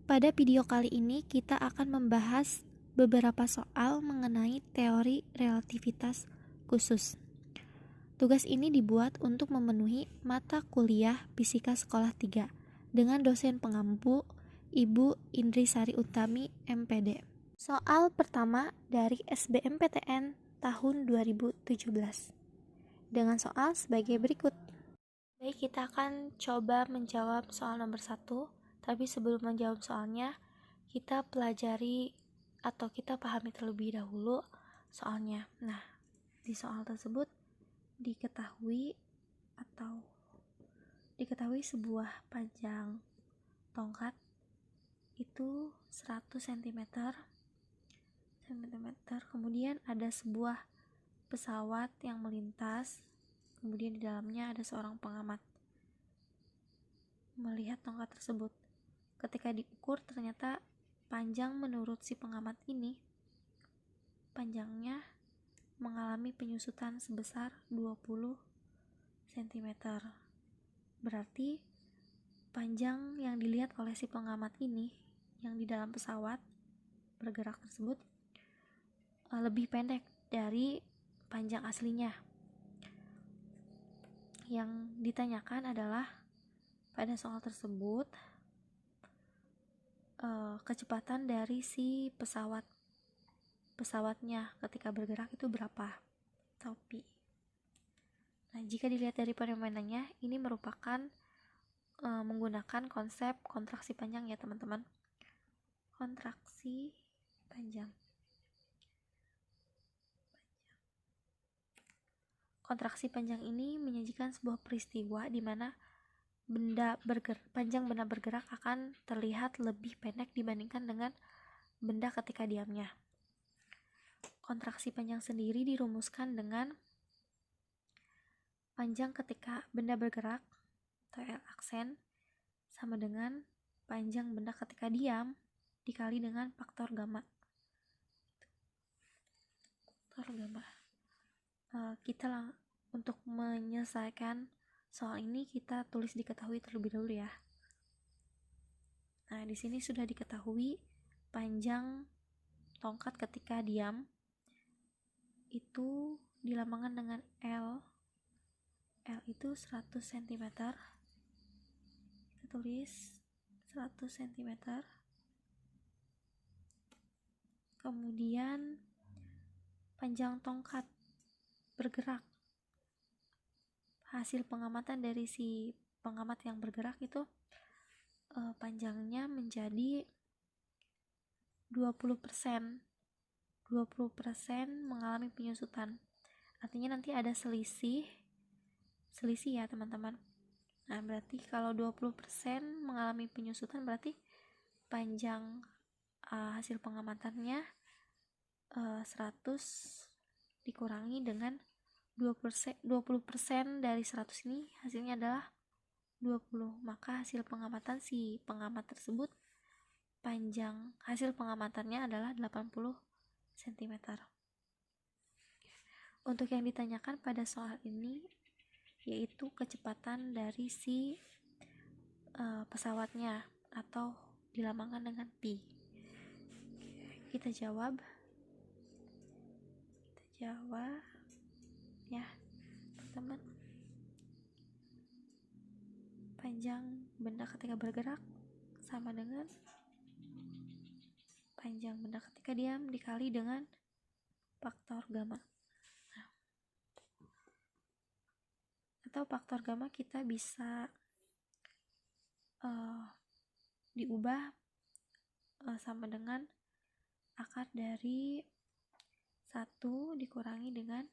Pada video kali ini kita akan membahas beberapa soal mengenai teori relativitas khusus. Tugas ini dibuat untuk memenuhi mata kuliah Fisika Sekolah 3 dengan dosen pengampu Ibu Indrisari Utami, MPD. Soal pertama dari SBMPTN tahun 2017 dengan soal sebagai berikut. Baik, kita akan coba menjawab soal nomor 1. Tapi sebelum menjawab soalnya, kita pelajari atau kita pahami terlebih dahulu soalnya. Nah, di soal tersebut diketahui sebuah panjang tongkat itu 100 cm. Kemudian ada sebuah pesawat yang melintas. Kemudian di dalamnya ada seorang pengamat melihat tongkat tersebut. Ketika diukur ternyata panjang menurut si pengamat ini, panjangnya mengalami penyusutan sebesar 20 cm. Berarti panjang yang dilihat oleh si pengamat ini yang di dalam pesawat bergerak tersebut lebih pendek dari panjang aslinya. Yang ditanyakan adalah pada soal tersebut kecepatan dari si pesawatnya ketika bergerak itu berapa, atau pi. Nah, jika dilihat dari permainannya, ini merupakan menggunakan konsep kontraksi panjang ya teman-teman. Kontraksi panjang. Kontraksi panjang ini menyajikan sebuah peristiwa di mana panjang benda bergerak akan terlihat lebih pendek dibandingkan dengan benda ketika diamnya. Kontraksi panjang sendiri dirumuskan dengan panjang ketika benda bergerak atau L aksen sama dengan panjang benda ketika diam dikali dengan faktor gamma. Untuk menyelesaikan soal ini kita tulis diketahui terlebih dahulu ya. Nah, di sini sudah diketahui panjang tongkat ketika diam itu dilambangkan dengan L. L itu 100 cm. Kita tulis 100 cm. Kemudian panjang tongkat bergerak, hasil pengamatan dari si pengamat yang bergerak itu panjangnya menjadi 20% mengalami penyusutan. Artinya nanti ada selisih ya teman-teman. Nah, berarti kalau 20% mengalami penyusutan berarti panjang hasil pengamatannya 100 dikurangi dengan 20% dari 100 ini hasilnya adalah 20. Maka hasil pengamatan si pengamat tersebut hasil pengamatannya adalah 80 cm. Untuk yang ditanyakan pada soal ini yaitu kecepatan dari si pesawatnya atau dilambangkan dengan pi. Kita jawab ya teman-teman. Panjang benda ketika bergerak sama dengan panjang benda ketika diam dikali dengan faktor gamma. Nah, atau faktor gamma kita bisa diubah sama dengan akar dari 1 dikurangi dengan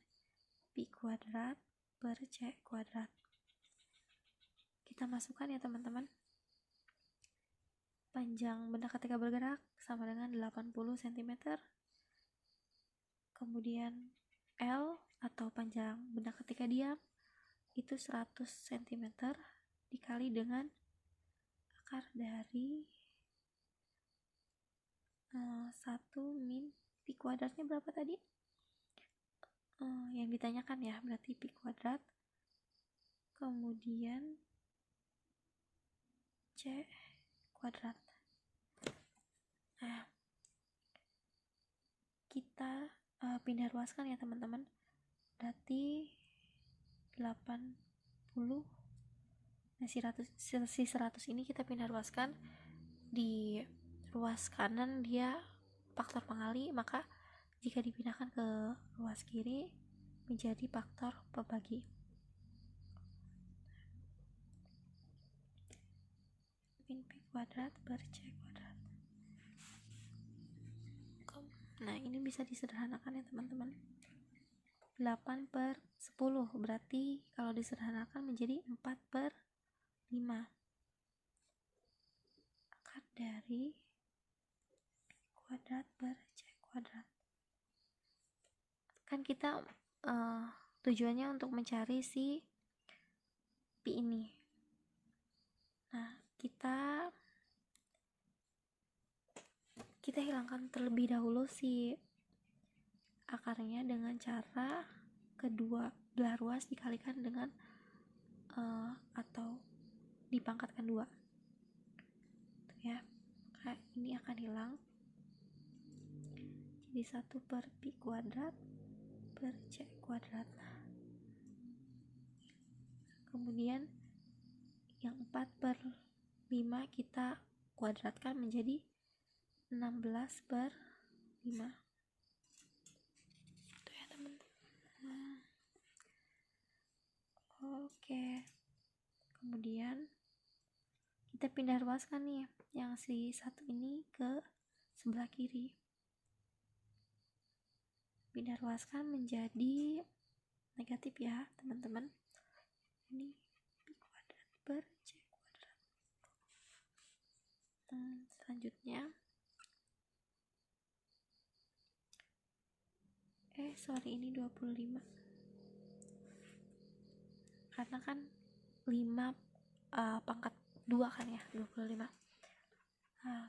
pi kuadrat per c kuadrat. Kita masukkan ya teman-teman. Panjang benda ketika bergerak sama dengan 80 cm. Kemudian L atau panjang benda ketika diam itu 100 cm dikali dengan akar dari 1 min pi kuadratnya berapa tadi? Yang ditanyakan ya, berarti pi kuadrat kemudian c kuadrat. Nah, kita pindah ruaskan ya teman-teman. Berarti 80, nah si 100 ini kita pindah ruaskan. Di ruas kanan dia faktor pengali, maka jika dipindahkan ke ruas kiri menjadi faktor pembagi. Min P kuadrat per C kuadrat. Nah, ini bisa disederhanakan ya teman-teman. 8 per 10 berarti kalau disederhanakan menjadi 4 per 5. Akar dari P kuadrat per C kuadrat. Kan kita tujuannya untuk mencari si Pi ini. Nah, kita hilangkan terlebih dahulu si akarnya dengan cara kedua belah ruas dikalikan dengan atau dipangkatkan 2 tuh ya. Maka ini akan hilang, jadi 1 per Pi kuadrat per C kuadrat. Kemudian yang 4 per 5 kita kuadratkan menjadi 16 per 5. Tuh ya teman-teman. Oke. Kemudian kita pindah ruaskan nih yang si 1 ini ke sebelah kiri. Pindah ruaskan menjadi negatif ya teman-teman. Ini Pi kuadrat per C kuadrat. Selanjutnya ini 25. Karena kan 5 pangkat 2 kan ya, 25.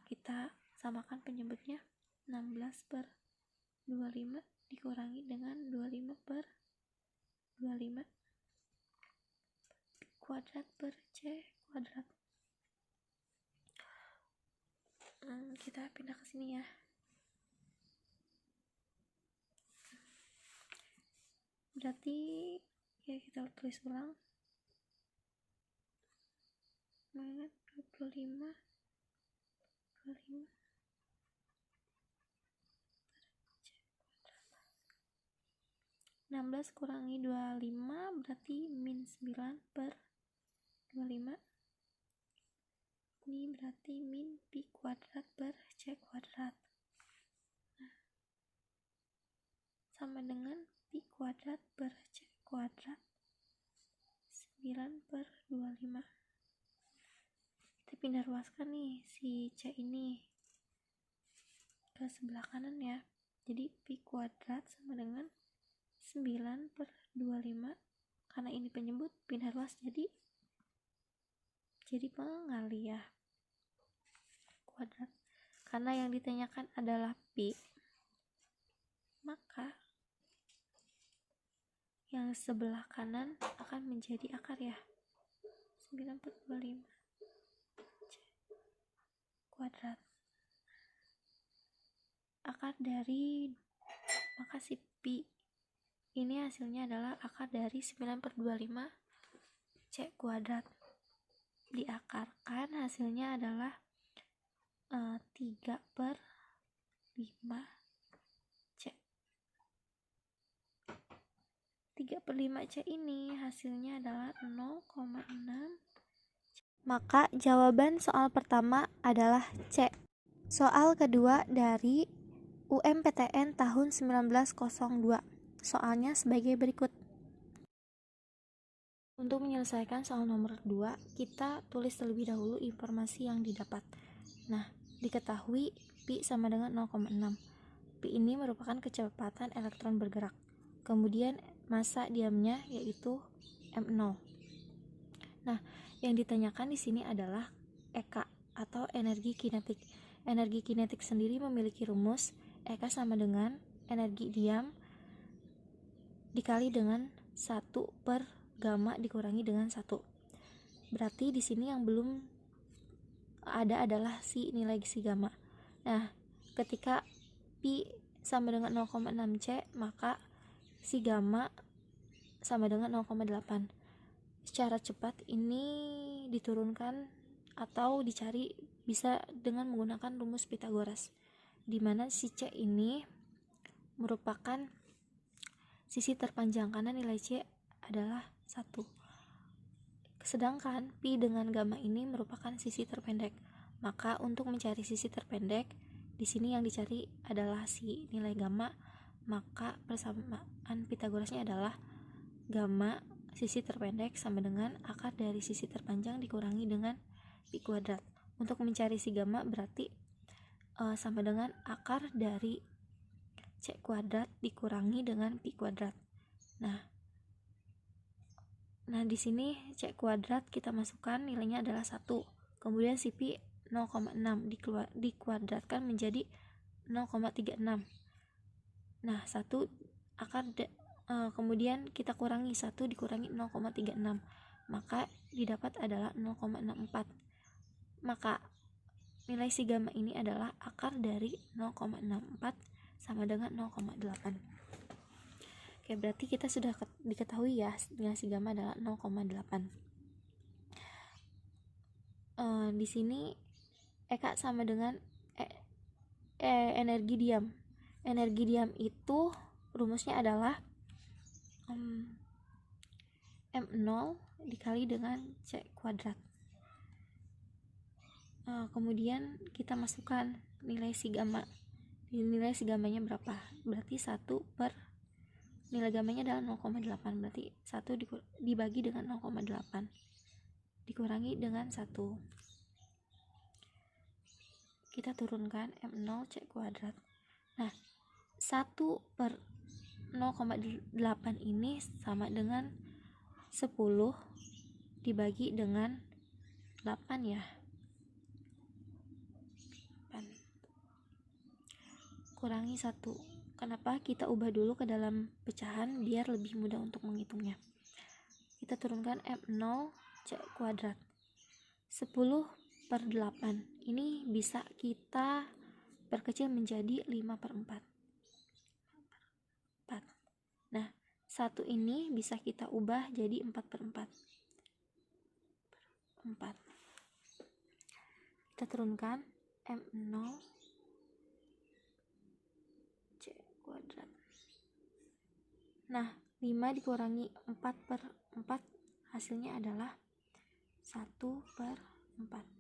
Kita samakan penyebutnya. 16 per 25 dikurangi dengan 25 per 25 Pi kuadrat per C kuadrat. Kita pindah ke sini ya. Berarti ya kita tulis ulang. 25 16 kurangi 25 berarti min 9 per 25. Ini berarti min Pi kuadrat per C kuadrat. Nah, sama dengan Pi kuadrat per C kuadrat 9 per 25. Kita pindah ruaskan nih si C ini ke sebelah kanan ya. Jadi Pi kuadrat sama dengan 9 per 25. Karena ini penyebut, pindah ruas jadi pengali ya. Kuadrat. Karena yang ditanyakan adalah Pi, maka yang sebelah kanan akan menjadi akar ya. 9 per 25 C kuadrat. Akar dari, maka si Pi ini hasilnya adalah akar dari 9 per 25 C kuadrat. Diakarkan hasilnya adalah 3 per 5 C. 3 per 5 C ini hasilnya adalah 0,6. Maka jawaban soal pertama adalah C. Soal kedua dari UMPTN tahun 1902. Soalnya sebagai berikut. Untuk menyelesaikan soal nomor 2, kita tulis terlebih dahulu informasi yang didapat. Nah, diketahui Pi sama dengan 0,6. Pi ini merupakan kecepatan elektron bergerak. Kemudian massa diamnya yaitu M0. Nah, yang ditanyakan di sini adalah EK atau energi kinetik. Energi kinetik sendiri memiliki rumus EK sama dengan energi diam dikali dengan 1 per gamma dikurangi dengan 1. Berarti di sini yang belum ada adalah si nilai si gamma. Nah, ketika pi sama dengan 0,6 C, maka si gamma sama dengan 0,8. Secara cepat ini diturunkan atau dicari bisa dengan menggunakan rumus Pythagoras, di mana si C ini merupakan sisi terpanjang karena nilai C adalah 1. Sedangkan pi dengan gamma ini merupakan sisi terpendek. Maka untuk mencari sisi terpendek, di sini yang dicari adalah si nilai gamma, maka persamaan Pythagorasnya adalah gamma sisi terpendek sama dengan akar dari sisi terpanjang dikurangi dengan pi kuadrat. Untuk mencari si gamma berarti sama dengan akar dari C kuadrat dikurangi dengan pi kuadrat. Nah di sini C kuadrat kita masukkan nilainya adalah 1. Kemudian si pi 0,6 dikuadratkan menjadi 0,36. Nah 1 akar kemudian kita kurangi 1 dikurangi 0,36, maka didapat adalah 0,64. Maka nilai si gamma ini adalah akar dari 0,64 sama dengan 0,8. Oke, berarti kita sudah diketahui ya nilai si gamma adalah 0,8. Di sini Eka sama dengan energi diam. Energi diam itu rumusnya adalah M0 dikali dengan C kuadrat. Kemudian kita masukkan nilai si gamma. Nilai si gammanya berapa? Berarti 1 per nilai gammanya adalah 0,8. Berarti 1 dibagi dengan 0,8 dikurangi dengan 1. Kita turunkan M0 C kuadrat. Nah 1 per 0,8 ini sama dengan 10 dibagi dengan 8 ya. 8 kurangi 1. Kenapa? Kita ubah dulu ke dalam pecahan biar lebih mudah untuk menghitungnya. Kita turunkan M0 C kuadrat. 10 per 8 ini bisa kita perkecil menjadi 5 per 4. Nah 1 ini bisa kita ubah jadi 4 per 4. Kita turunkan M0 C kuadrat. Nah 5 dikurangi 4 per 4 hasilnya adalah 1 per 4.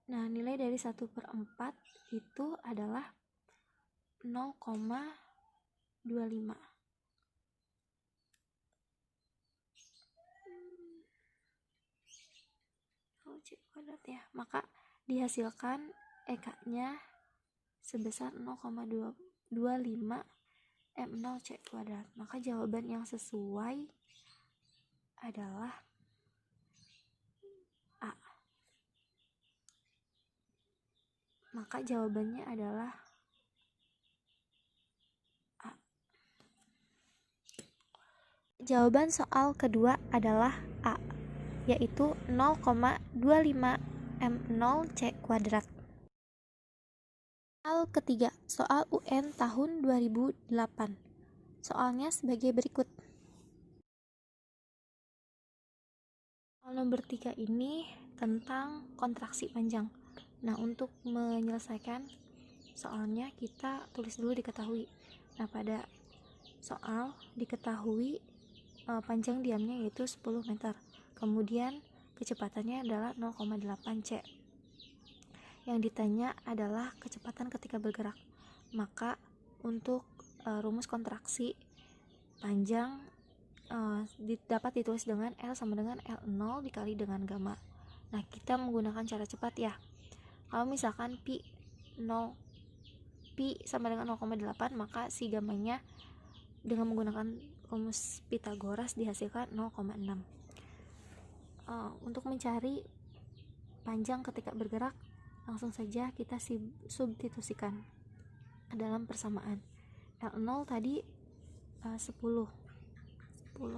Nah nilai dari 1 per 4 itu adalah 0,25. C kuadrat ya. Maka dihasilkan EK-nya sebesar 0,25 M0 C kuadrat. Maka jawaban yang sesuai adalah A. Maka jawabannya adalah A. Jawaban soal kedua adalah A, yaitu 0,25 M0 C kuadrat. Soal ketiga, soal UN tahun 2008. Soalnya sebagai berikut. Soal nomor 3 ini tentang kontraksi panjang. Nah, untuk menyelesaikan soalnya kita tulis dulu diketahui. Nah, pada soal diketahui panjang diamnya yaitu 10 meter. Kemudian kecepatannya adalah 0,8 C. Yang ditanya adalah kecepatan ketika bergerak. Maka untuk rumus kontraksi panjang dapat ditulis dengan L sama dengan L0 dikali dengan gamma. Nah kita menggunakan cara cepat ya. Kalau misalkan pi sama dengan 0,8 maka si gammanya dengan menggunakan rumus Pythagoras dihasilkan 0,6. Untuk mencari panjang ketika bergerak, langsung saja kita substitusikan ke dalam persamaan. L0 tadi 10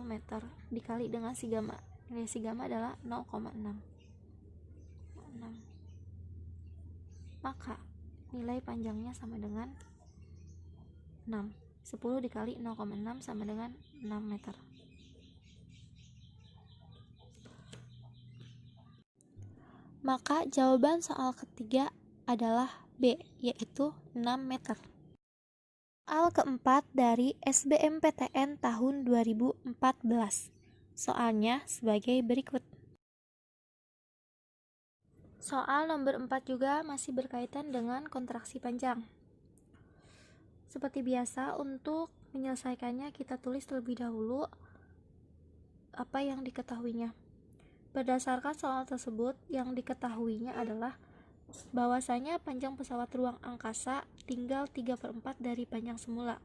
meter dikali dengan si gamma Nilai si gamma adalah 0,6. Maka nilai panjangnya sama dengan 6. 10 dikali 0,6 sama dengan 6 meter. Maka jawaban soal ketiga adalah B, yaitu 6 meter. Soal keempat dari SBMPTN tahun 2014. Soalnya sebagai berikut. Soal nomor 4 juga masih berkaitan dengan kontraksi panjang. Seperti biasa, untuk menyelesaikannya kita tulis terlebih dahulu apa yang diketahuinya. Berdasarkan soal tersebut, yang diketahuinya adalah bahwasanya panjang pesawat ruang angkasa tinggal 3/4 dari panjang semula.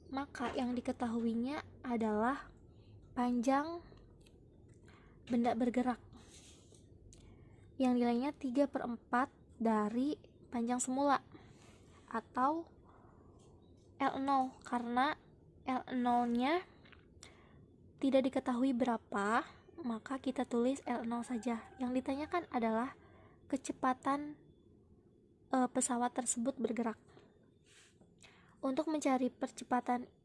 Maka yang diketahuinya adalah panjang benda bergerak yang nilainya 3/4 dari panjang semula, atau L0, karena L0 nya tidak diketahui berapa, maka kita tulis L0 saja. Yang ditanyakan adalah kecepatan pesawat tersebut bergerak. Untuk mencari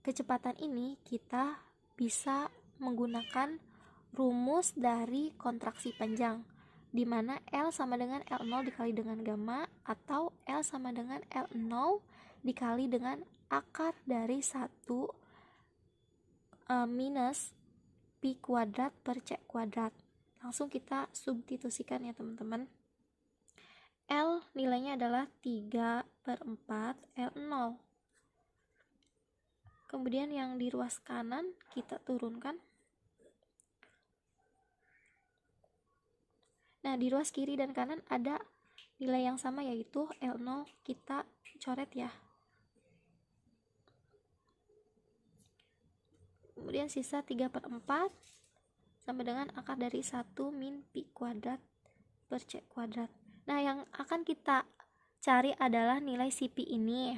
kecepatan ini, kita bisa menggunakan rumus dari kontraksi panjang, di mana L sama dengan L0 dikali dengan gamma, atau L sama dengan L0 dikali dengan akar dari 1 minus pi kuadrat per c kuadrat. Langsung kita substitusikan ya teman-teman. L nilainya adalah 3/4 L0. Kemudian yang di ruas kanan kita turunkan. Nah, di ruas kiri dan kanan ada nilai yang sama, yaitu L0, kita coret ya. Kemudian sisa 3/4 sama dengan akar dari 1 min pi kuadrat per c kuadrat. Nah, yang akan kita cari adalah nilai si pi ini.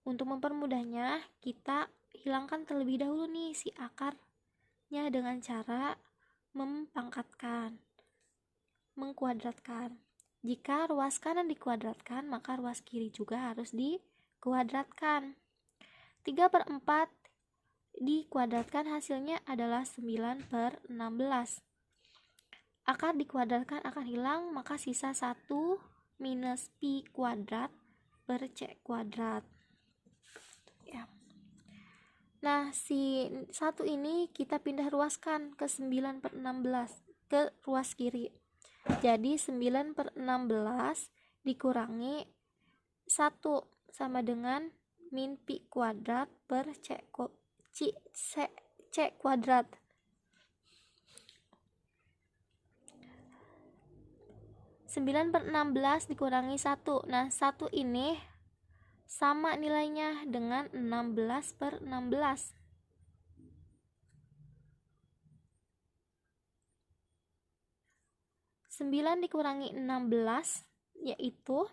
Untuk mempermudahnya, kita hilangkan terlebih dahulu nih si akarnya dengan cara mengkuadratkan. Jika ruas kanan dikuadratkan, maka ruas kiri juga harus dikuadratkan. 3/4 dikuadratkan hasilnya adalah 9/16. Akar dikuadratkan akan hilang, maka sisa 1 minus pi kuadrat per c kuadrat. Ya. Nah, si 1 ini kita pindah ruaskan ke 9/16 ke ruas kiri. Jadi 9/16 dikurangi 1 sama dengan min pi kuadrat per c kuadrat. Sembilan per 16 dikurangi 1. Nah, 1 ini sama nilainya dengan 16/16. 9 dikurangi 16 yaitu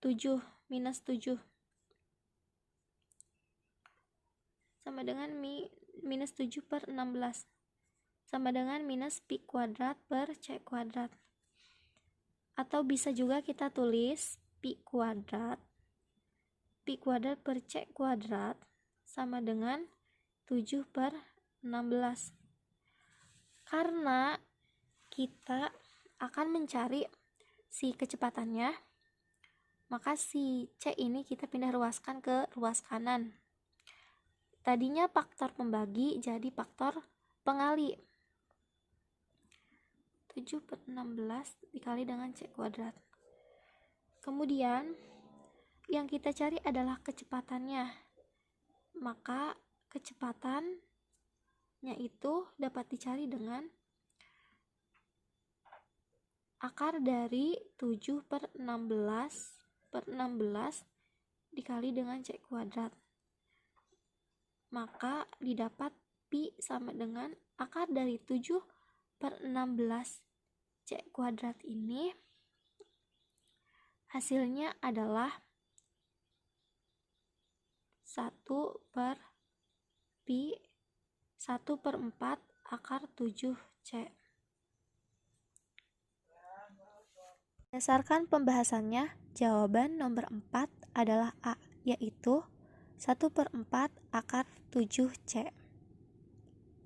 7 minus 7 sama dengan minus 7/16 sama dengan minus pi kuadrat per c kuadrat. Atau bisa juga kita tulis pi kuadrat per c kuadrat sama dengan 7/16. Karena kita akan mencari si kecepatannya, maka si c ini kita pindah ruaskan ke ruas kanan. Tadinya faktor pembagi jadi faktor pengali. 7/16 dikali dengan c kuadrat. Kemudian yang kita cari adalah kecepatannya. Maka kecepatannya itu dapat dicari dengan akar dari 7/16 dikali dengan c kuadrat. Maka didapat pi sama dengan akar dari 7/16 c kuadrat ini hasilnya adalah 1/4 akar 7C. Berdasarkan pembahasannya, jawaban nomor 4 adalah A, yaitu 1/4 akar 7C.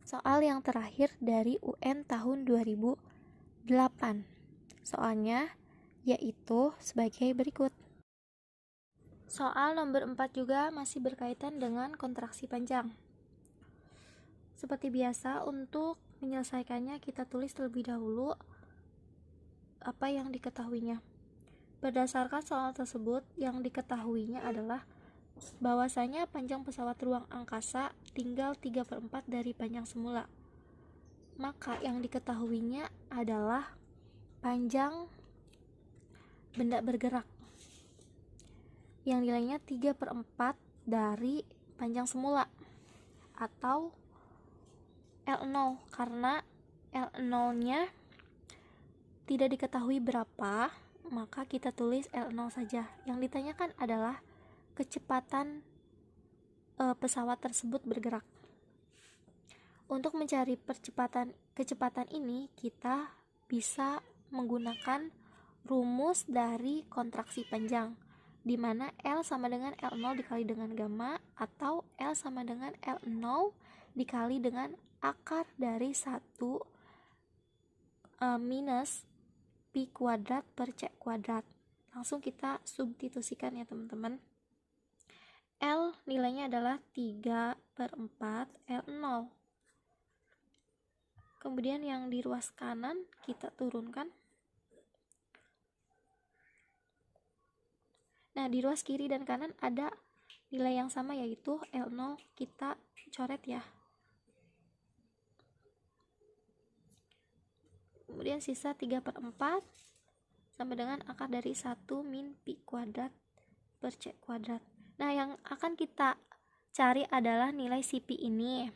Soal yang terakhir dari UN tahun 2008. Soalnya yaitu sebagai berikut. Soal nomor 4 juga masih berkaitan dengan kontraksi panjang. Seperti biasa, untuk menyelesaikannya kita tulis terlebih dahulu apa yang diketahuinya. Berdasarkan soal tersebut, yang diketahuinya adalah bahwasanya panjang pesawat ruang angkasa tinggal 3/4 dari panjang semula. Maka yang diketahuinya adalah panjang benda bergerak yang nilainya 3/4 dari panjang semula, atau L0, karena L0 nya tidak diketahui berapa, maka kita tulis L0 saja. Yang ditanyakan adalah kecepatan pesawat tersebut bergerak. Untuk mencari kecepatan ini, kita bisa menggunakan rumus dari kontraksi panjang, di mana L sama dengan L0 dikali dengan gamma, atau L sama dengan L0 dikali dengan akar dari 1 minus pi kuadrat per c kuadrat. Langsung kita substitusikan ya teman-teman. L nilainya adalah 3/4 L0. Kemudian yang di ruas kanan kita turunkan. Nah, di ruas kiri dan kanan ada nilai yang sama, yaitu L0, kita coret ya. Kemudian sisa 3/4 sama dengan akar dari 1 min pi kuadrat per c kuadrat. Nah, yang akan kita cari adalah nilai si pi ini.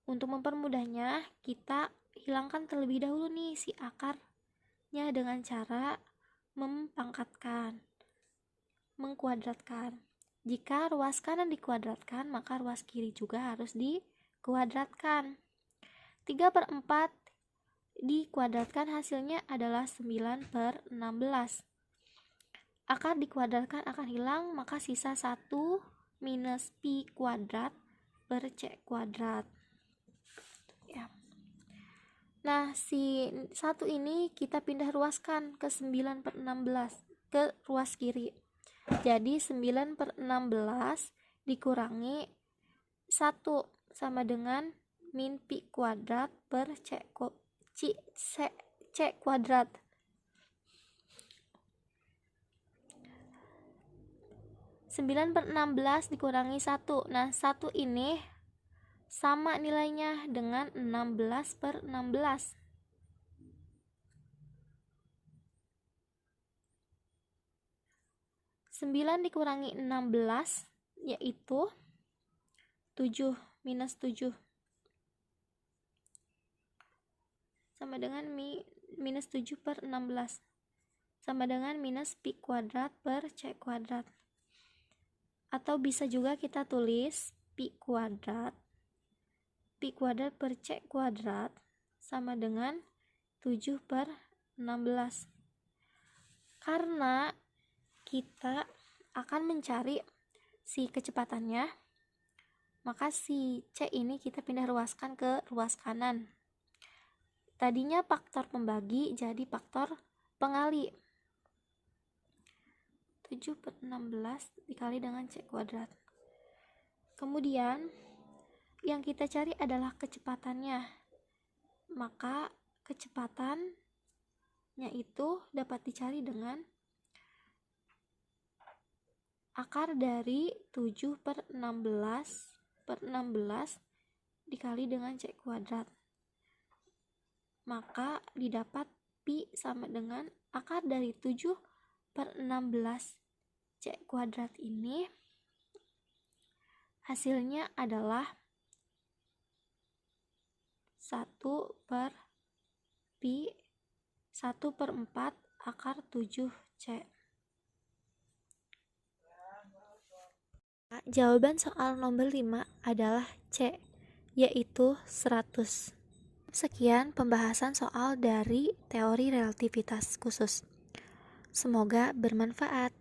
Untuk mempermudahnya, kita hilangkan terlebih dahulu nih si akarnya dengan cara mengkuadratkan. Jika ruas kanan dikuadratkan, maka ruas kiri juga harus dikuadratkan. 3/4 dikuadratkan hasilnya adalah 9/16. Akar dikuadratkan akan hilang, maka sisa 1 minus pi kuadrat per c kuadrat ya. Nah, si 1 ini kita pindah ruaskan ke 9/16 ke ruas kiri. Jadi 9/16 dikurangi 1 sama dengan min pi kuadrat per c kuadrat. Sembilan per 16 dikurangi 1. Nah, 1 ini sama nilainya dengan 16/16. 9 dikurangi 16 yaitu 7 minus 7 sama dengan minus 7/16 sama dengan minus pi kuadrat per c kuadrat. Atau bisa juga kita tulis pi kuadrat per c kuadrat sama dengan 7/16. Karena kita akan mencari si kecepatannya, maka si c ini kita pindah ruaskan ke ruas kanan. Tadinya faktor pembagi jadi faktor pengali. 7/16 dikali dengan c kuadrat. Kemudian yang kita cari adalah kecepatannya. Maka kecepatannya itu dapat dicari dengan akar dari 7/16 dikali dengan c kuadrat. Maka didapat pi sama dengan akar dari 7/16 c kuadrat ini hasilnya adalah 1/4 akar 7c. Jawaban soal nomor 5 adalah C, yaitu 100. Sekian pembahasan soal dari teori relativitas khusus. Semoga bermanfaat.